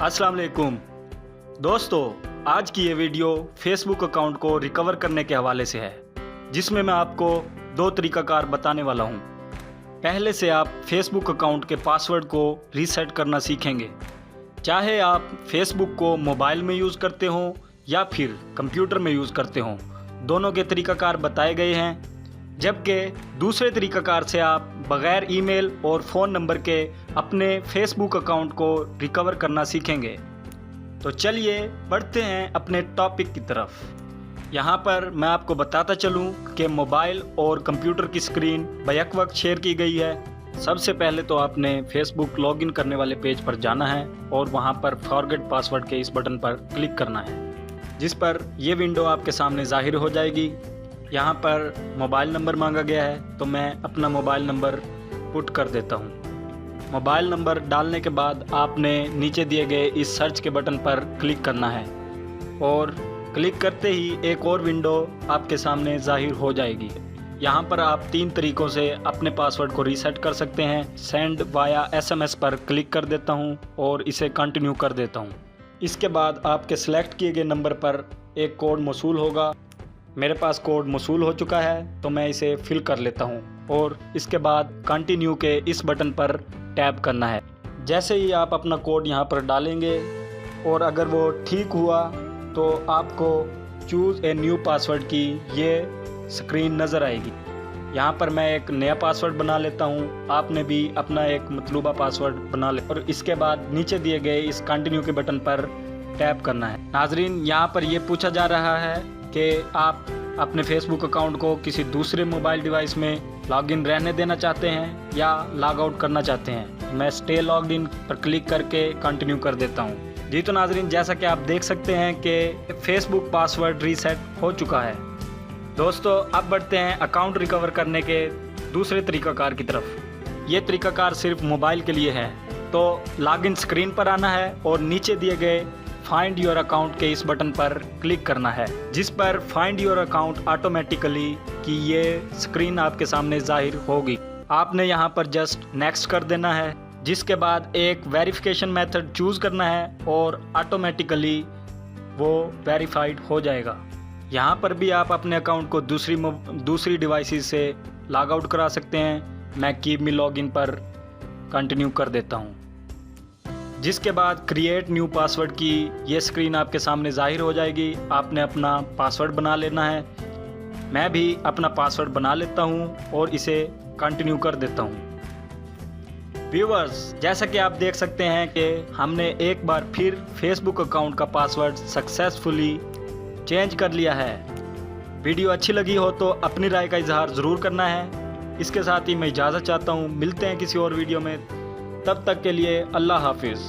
अस्सलाम वालेकुम दोस्तों, आज की ये वीडियो फेसबुक अकाउंट को रिकवर करने के हवाले से है, जिसमें मैं आपको दो तरीकाकार बताने वाला हूँ। पहले से आप फेसबुक अकाउंट के पासवर्ड को रीसेट करना सीखेंगे। चाहे आप फेसबुक को मोबाइल में यूज़ करते हो या फिर कंप्यूटर में यूज़ करते हो, दोनों के तरीकाकार बताए गए हैं। जबकि दूसरे तरीकाकार से आप बग़ैर ईमेल और फ़ोन नंबर के अपने फेसबुक अकाउंट को रिकवर करना सीखेंगे। तो चलिए बढ़ते हैं अपने टॉपिक की तरफ। यहाँ पर मैं आपको बताता चलूँ कि मोबाइल और कंप्यूटर की स्क्रीन बैक वक्त शेयर की गई है। सबसे पहले तो आपने फेसबुक लॉगिन करने वाले पेज पर जाना है और वहाँ पर फॉरगेट पासवर्ड के इस बटन पर क्लिक करना है, जिस पर यह विंडो आपके सामने ज़ाहिर हो जाएगी। यहाँ पर मोबाइल नंबर मांगा गया है, तो मैं अपना मोबाइल नंबर पुट कर देता हूँ। मोबाइल नंबर डालने के बाद आपने नीचे दिए गए इस सर्च के बटन पर क्लिक करना है और क्लिक करते ही एक और विंडो आपके सामने ज़ाहिर हो जाएगी। यहाँ पर आप 3 तरीक़ों से अपने पासवर्ड को रीसेट कर सकते हैं। सेंड वाया SMS पर क्लिक कर देता हूँ और इसे कंटिन्यू कर देता हूँ। इसके बाद आपके सिलेक्ट किए गए नंबर पर एक कोड मौसूल होगा। मेरे पास कोड मौसूल हो चुका है, तो मैं इसे फिल कर लेता हूँ और इसके बाद कंटिन्यू के इस बटन पर टैप करना है। जैसे ही आप अपना कोड यहाँ पर डालेंगे और अगर वो ठीक हुआ तो आपको चूज़ ए न्यू पासवर्ड की ये स्क्रीन नज़र आएगी। यहाँ पर मैं एक नया पासवर्ड बना लेता हूँ। आपने भी अपना एक मतलूबा पासवर्ड बना ले और इसके बाद नीचे दिए गए इस कंटिन्यू के बटन पर टैप करना है। नाजरीन, यहाँ पर यह पूछा जा रहा है कि आप अपने फेसबुक अकाउंट को किसी दूसरे मोबाइल डिवाइस में लॉगिन रहने देना चाहते हैं या लॉग आउट करना चाहते हैं। मैं स्टे लॉग्ड इन पर क्लिक करके कंटिन्यू कर देता हूं। जी तो नाजरीन, जैसा कि आप देख सकते हैं कि फेसबुक पासवर्ड रीसेट हो चुका है। दोस्तों, अब बढ़ते हैं अकाउंट रिकवर करने के दूसरे तरीकाकार की तरफ। ये तरीकाकार सिर्फ मोबाइल के लिए है। तो लॉगिन स्क्रीन पर आना है और नीचे दिए गए फाइंड योर अकाउंट के इस बटन पर क्लिक करना है, जिस पर फाइंड योर अकाउंट ऑटोमेटिकली की ये स्क्रीन आपके सामने जाहिर होगी। आपने यहाँ पर जस्ट नेक्स्ट कर देना है, जिसके बाद एक वेरिफिकेशन मेथड चूज़ करना है और ऑटोमेटिकली वो वेरीफाइड हो जाएगा। यहाँ पर भी आप अपने अकाउंट को दूसरी डिवाइसेस से लॉग आउट करा सकते हैं। मैं कीप मी लॉगिन पर कंटिन्यू कर देता हूँ, जिसके बाद क्रिएट न्यू पासवर्ड की ये स्क्रीन आपके सामने ज़ाहिर हो जाएगी। आपने अपना पासवर्ड बना लेना है। मैं भी अपना पासवर्ड बना लेता हूँ और इसे कंटिन्यू कर देता हूँ। व्यूअर्स, जैसा कि आप देख सकते हैं कि हमने एक बार फिर फेसबुक अकाउंट का पासवर्ड सक्सेसफुली चेंज कर लिया है। वीडियो अच्छी लगी हो तो अपनी राय का इजहार ज़रूर करना है। इसके साथ ही मैं इजाज़त चाहता हूँ। मिलते हैं किसी और वीडियो में, तब तक के लिए अल्लाह हाफिज़।